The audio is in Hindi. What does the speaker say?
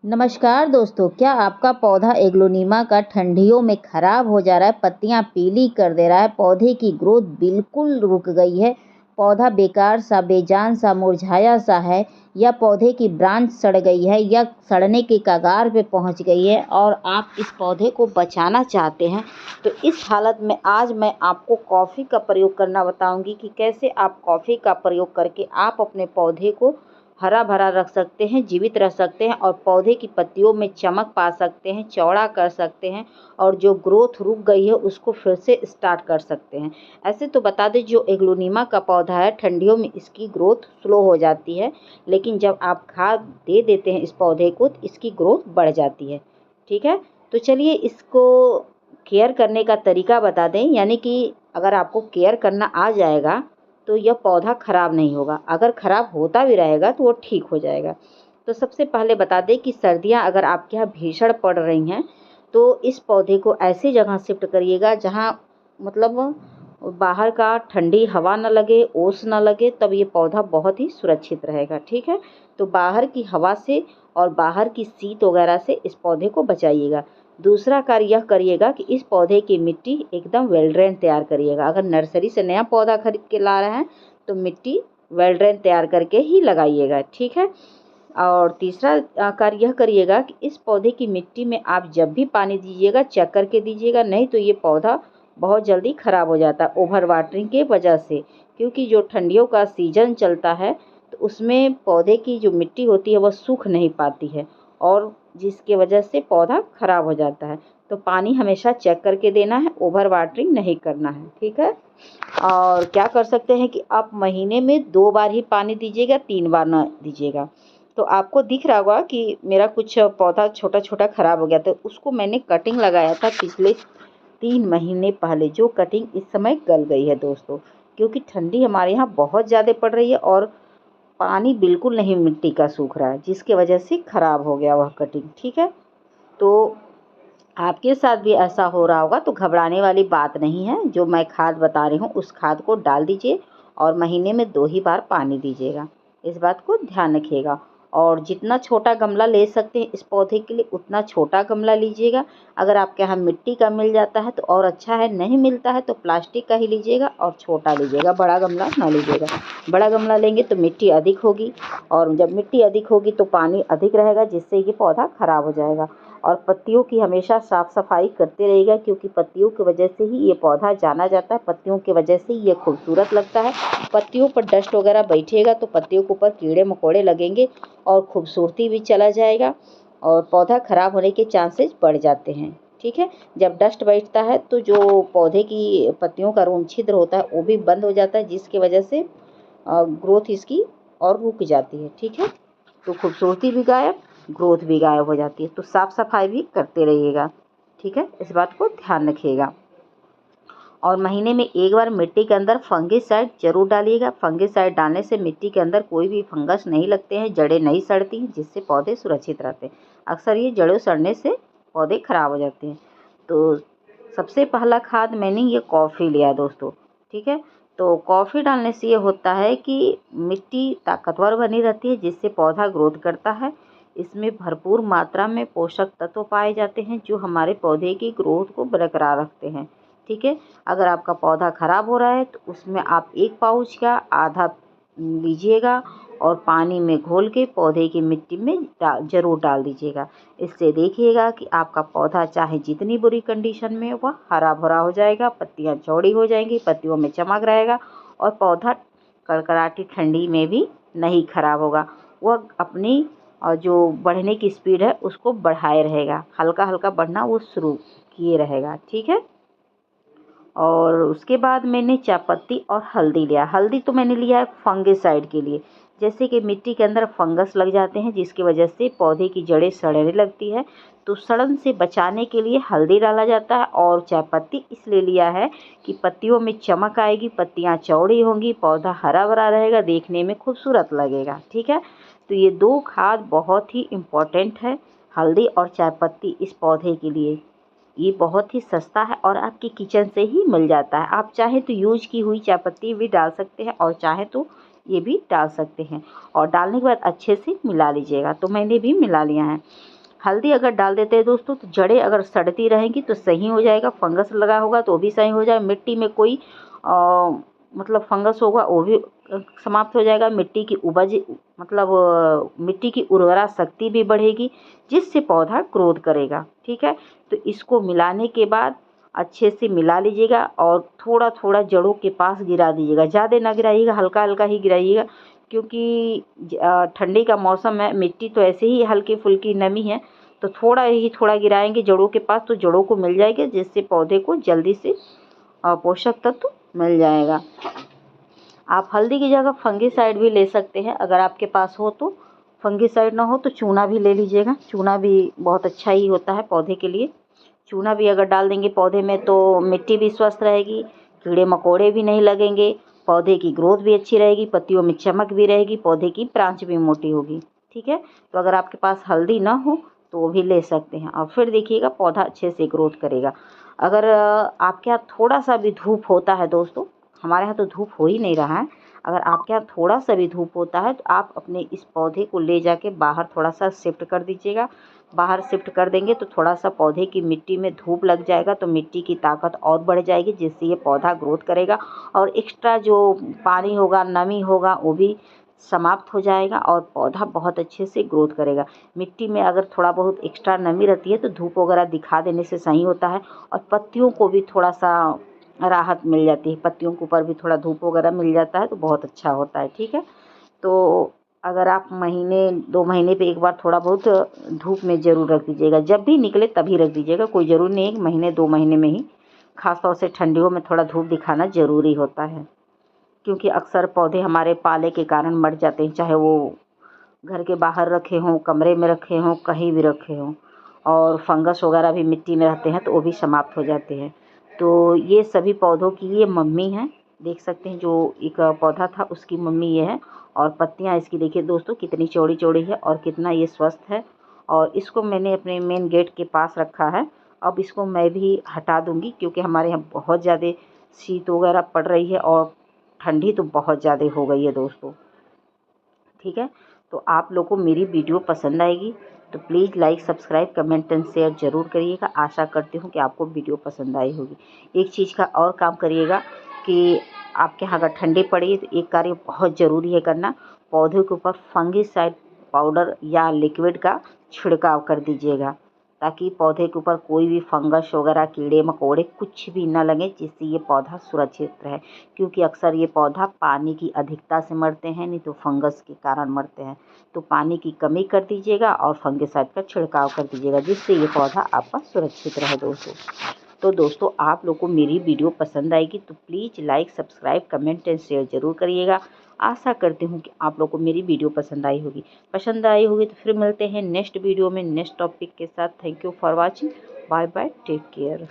नमस्कार दोस्तों, क्या आपका पौधा एग्लोनिमा का ठंडियों में खराब हो जा रहा है, पत्तियां पीली कर दे रहा है, पौधे की ग्रोथ बिल्कुल रुक गई है, पौधा बेकार सा, बेजान सा, मुरझाया सा है, या पौधे की ब्रांच सड़ गई है या सड़ने के कगार पे पहुंच गई है और आप इस पौधे को बचाना चाहते हैं, तो इस हालत में आज मैं आपको कॉफ़ी का प्रयोग करना बताऊंगी कि कैसे आप कॉफ़ी का प्रयोग करके आप अपने पौधे को हरा भरा रख सकते हैं, जीवित रख सकते हैं और पौधे की पत्तियों में चमक पा सकते हैं, चौड़ा कर सकते हैं और जो ग्रोथ रुक गई है उसको फिर से स्टार्ट कर सकते हैं। ऐसे तो बता दें, जो एग्लोनिमा का पौधा है ठंडियों में इसकी ग्रोथ स्लो हो जाती है, लेकिन जब आप खाद दे देते हैं इस पौधे को तो इसकी ग्रोथ बढ़ जाती है। ठीक है, तो चलिए इसको केयर करने का तरीका बता दें, यानी कि अगर आपको केयर करना आ जाएगा तो यह पौधा खराब नहीं होगा, अगर खराब होता भी रहेगा तो वो ठीक हो जाएगा। तो सबसे पहले बता दें कि सर्दियां अगर आपके यहाँ भीषण पड़ रही हैं तो इस पौधे को ऐसी जगह शिफ्ट करिएगा जहां मतलब बाहर का ठंडी हवा न लगे, ओस न लगे, तब ये पौधा बहुत ही सुरक्षित रहेगा। ठीक है, तो बाहर की हवा से और बाहर की शीत वगैरह से इस पौधे को बचाइएगा। दूसरा कार्य यह करिएगा कि इस पौधे की मिट्टी एकदम वेल ड्रेन तैयार करिएगा। अगर नर्सरी से नया पौधा खरीद के ला रहे हैं तो मिट्टी वेल ड्रेन तैयार करके ही लगाइएगा। ठीक है, और तीसरा कार्य यह करिएगा कि इस पौधे की मिट्टी में आप जब भी पानी दीजिएगा चेक करके दीजिएगा, नहीं तो ये पौधा बहुत जल्दी ख़राब हो जाता है ओवर वाटरिंग के वजह से, क्योंकि जो ठंडियों का सीजन चलता है तो उसमें पौधे की जो मिट्टी होती है वह सूख नहीं पाती है और जिसके वजह से पौधा खराब हो जाता है। तो पानी हमेशा चेक करके देना है, ओवर वाटरिंग नहीं करना है। ठीक है, और क्या कर सकते हैं कि आप महीने में 2 बार ही पानी दीजिएगा, 3 बार ना दीजिएगा। तो आपको दिख रहा होगा कि मेरा कुछ पौधा छोटा छोटा खराब हो गया था, उसको मैंने कटिंग लगाया था पिछले 3 महीने पहले, जो कटिंग इस समय गल गई है दोस्तों, क्योंकि ठंडी हमारे यहाँ बहुत ज़्यादा पड़ रही है और पानी बिल्कुल नहीं मिट्टी का सूख रहा है, जिसके वजह से ख़राब हो गया वह कटिंग। ठीक है, तो आपके साथ भी ऐसा हो रहा होगा तो घबराने वाली बात नहीं है। जो मैं खाद बता रही हूँ उस खाद को डाल दीजिए और महीने में 2 ही बार पानी दीजिएगा, इस बात को ध्यान रखिएगा। और जितना छोटा गमला ले सकते हैं इस पौधे के लिए उतना छोटा गमला लीजिएगा। अगर आपके यहाँ मिट्टी का मिल जाता है तो और अच्छा है, नहीं मिलता है तो प्लास्टिक का ही लीजिएगा और छोटा लीजिएगा, बड़ा गमला ना लीजिएगा। बड़ा गमला लेंगे तो मिट्टी अधिक होगी और जब मिट्टी अधिक होगी तो पानी अधिक रहेगा, जिससे ये पौधा खराब हो जाएगा। और पत्तियों की हमेशा साफ़ सफाई करते रहिएगा, क्योंकि पत्तियों की वजह से ही ये पौधा जाना जाता है, पत्तियों की वजह से ये खूबसूरत लगता है। पत्तियों पर डस्ट वगैरह बैठेगा तो पत्तियों के ऊपर कीड़े मकोड़े लगेंगे और खूबसूरती भी चला जाएगा और पौधा खराब होने के चांसेस बढ़ जाते हैं। ठीक है, जब डस्ट बैठता है तो जो पौधे की पत्तियों का रोम छिद्र होता है वो भी बंद हो जाता है, जिसकी वजह से ग्रोथ इसकी और रुक जाती है। ठीक है, तो खूबसूरती भी गायब, ग्रोथ भी गायब हो जाती है। तो साफ़ सफाई भी करते रहिएगा। ठीक है, इस बात को ध्यान रखिएगा। और महीने में 1 बार मिट्टी के अंदर फंगिसाइड जरूर डालिएगा। फंगिसाइड डालने से मिट्टी के अंदर कोई भी फंगस नहीं लगते हैं, जड़ें नहीं सड़ती हैं, जिससे पौधे सुरक्षित रहते हैं। अक्सर ये जड़ों सड़ने से पौधे खराब हो जाते हैं। तो सबसे पहला खाद मैंने ये कॉफ़ी लिया दोस्तों। ठीक है, तो कॉफ़ी डालने से ये होता है कि मिट्टी ताकतवर बनी रहती है, जिससे पौधा ग्रोथ करता है। इसमें भरपूर मात्रा में पोषक तत्व पाए जाते हैं जो हमारे पौधे की ग्रोथ को बरकरार रखते हैं। ठीक है, अगर आपका पौधा खराब हो रहा है तो उसमें आप 1 पाउच का आधा लीजिएगा और पानी में घोल के पौधे की मिट्टी में ज़रूर डाल दीजिएगा। इससे देखिएगा कि आपका पौधा चाहे जितनी बुरी कंडीशन में वह हरा भरा हो जाएगा, पत्तियां चौड़ी हो जाएंगी, पत्तियों में चमक रहेगा और पौधा कड़कड़ाटी ठंडी में भी नहीं खराब होगा। वह अपनी जो बढ़ने की स्पीड है उसको बढ़ाए रहेगा, हल्का हल्का बढ़ना वो शुरू किए रहेगा। ठीक है, और उसके बाद मैंने चायपत्ती और हल्दी लिया। हल्दी तो मैंने लिया है फंगिसाइड के लिए, जैसे कि मिट्टी के अंदर फंगस लग जाते हैं जिसकी वजह से पौधे की जड़ें सड़ने लगती है, तो सड़न से बचाने के लिए हल्दी डाला जाता है। और चायपत्ती इसलिए लिया है कि पत्तियों में चमक आएगी, पत्तियां चौड़ी होंगी, पौधा हरा भरा रहेगा, देखने में खूबसूरत लगेगा। ठीक है, तो ये 2 खाद बहुत ही इम्पोर्टेंट है, हल्दी और चायपत्ती इस पौधे के लिए। ये बहुत ही सस्ता है और आपके किचन से ही मिल जाता है। आप चाहे तो यूज की हुई चायपत्ती भी डाल सकते हैं और चाहे तो ये भी डाल सकते हैं और डालने के बाद अच्छे से मिला लीजिएगा। तो मैंने भी मिला लिया है। हल्दी अगर डाल देते हैं दोस्तों तो जड़ें अगर सड़ती रहेंगी तो सही हो जाएगा, फंगस लगा होगा तो भी सही हो जाएगा, मिट्टी में कोई मतलब फंगस होगा वो भी समाप्त हो जाएगा, मिट्टी की उपज मतलब मिट्टी की उर्वरा शक्ति भी बढ़ेगी, जिससे पौधा ग्रोथ करेगा। ठीक है, तो इसको मिलाने के बाद अच्छे से मिला लीजिएगा और थोड़ा थोड़ा जड़ों के पास गिरा दीजिएगा, ज़्यादा ना गिराइएगा, हल्का हल्का ही गिराइएगा, क्योंकि ठंडी का मौसम है, मिट्टी तो ऐसे ही हल्की फुल्की नमी है, तो थोड़ा ही थोड़ा गिराएंगे जड़ों के पास तो जड़ों को मिल जाएगा, जिससे पौधे को जल्दी से पोषक तत्व मिल जाएगा। आप हल्दी की जगह फंगिसाइड भी ले सकते हैं, अगर आपके पास हो तो। फंगिसाइड ना हो तो चूना भी ले लीजिएगा, चूना भी बहुत अच्छा ही होता है पौधे के लिए। चूना भी अगर डाल देंगे पौधे में तो मिट्टी भी स्वस्थ रहेगी, कीड़े मकोड़े भी नहीं लगेंगे, पौधे की ग्रोथ भी अच्छी रहेगी, पत्तियों में चमक भी रहेगी, पौधे की ब्रांच भी मोटी होगी। ठीक है, तो अगर आपके पास हल्दी ना हो तो वो भी ले सकते हैं, और फिर देखिएगा पौधा अच्छे से ग्रोथ करेगा। अगर आपके यहाँ थोड़ा सा भी धूप होता है दोस्तों, हमारे यहाँ तो धूप हो ही नहीं रहा है, अगर आपके यहाँ थोड़ा सा भी धूप होता है तो आप अपने इस पौधे को ले जाके बाहर थोड़ा सा शिफ्ट कर दीजिएगा। बाहर शिफ्ट कर देंगे तो थोड़ा सा पौधे की मिट्टी में धूप लग जाएगा, तो मिट्टी की ताकत और बढ़ जाएगी, जिससे ये पौधा ग्रोथ करेगा और एक्स्ट्रा जो पानी होगा, नमी होगा, वो भी समाप्त हो जाएगा और पौधा बहुत अच्छे से ग्रोथ करेगा। मिट्टी में अगर थोड़ा बहुत एक्स्ट्रा नमी रहती है तो धूप वगैरह दिखा देने से सही होता है, और पत्तियों को भी थोड़ा सा राहत मिल जाती है, पत्तियों के ऊपर भी थोड़ा धूप वगैरह मिल जाता है तो बहुत अच्छा होता है। ठीक है, तो अगर आप महीने 2 महीने पे एक बार थोड़ा बहुत धूप में ज़रूर रख दीजिएगा, जब भी निकले तभी रख दीजिएगा, कोई ज़रूरी नहीं है महीने 2 महीने में ही, खास तौर से ठंडियों में थोड़ा धूप दिखाना ज़रूरी होता है, क्योंकि अक्सर पौधे हमारे पाले के कारण मर जाते हैं, चाहे वो घर के बाहर रखे हों, कमरे में रखे हों, कहीं भी रखे हों, और फंगस वगैरह भी मिट्टी में रहते हैं तो वो भी समाप्त हो जाते हैं। तो ये सभी पौधों की ये मम्मी है, देख सकते हैं, जो एक पौधा था उसकी मम्मी ये है, और पत्तियां इसकी देखिए दोस्तों कितनी चौड़ी चौड़ी है और कितना ये स्वस्थ है। और इसको मैंने अपने मेन गेट के पास रखा है, अब इसको मैं भी हटा दूंगी, क्योंकि हमारे यहाँ बहुत ज़्यादा शीत वगैरह पड़ रही है और ठंडी तो बहुत ज़्यादा हो गई है दोस्तों। ठीक है, तो आप लोगों को मेरी वीडियो पसंद आएगी तो please like, subscribe, comment and share ज़रूर करिएगा। आशा करती हूँ कि आपको वीडियो पसंद आई होगी। एक चीज़ का और काम करिएगा कि आपके यहाँ अगर ठंडी पड़ी है तो एक कार्य बहुत ज़रूरी है करना, पौधे के ऊपर फंगिसाइड पाउडर या लिक्विड का छिड़काव कर दीजिएगा, ताकि पौधे के ऊपर कोई भी फंगस वगैरह, कीड़े मकोड़े कुछ भी न लगे, जिससे ये पौधा सुरक्षित रहे, क्योंकि अक्सर ये पौधा पानी की अधिकता से मरते हैं, नहीं तो फंगस के कारण मरते हैं। तो पानी की कमी कर दीजिएगा और फंगिसाइड का छिड़काव कर दीजिएगा, जिससे ये पौधा आपका सुरक्षित रहे दोस्तों। तो दोस्तों आप लोग को मेरी वीडियो पसंद आएगी तो please like, subscribe, comment and share ज़रूर करिएगा। आशा करती हूँ कि आप लोग को मेरी वीडियो पसंद आई होगी। तो फिर मिलते हैं नेक्स्ट वीडियो में नेक्स्ट टॉपिक के साथ। Thank you for watching. Bye bye, take care.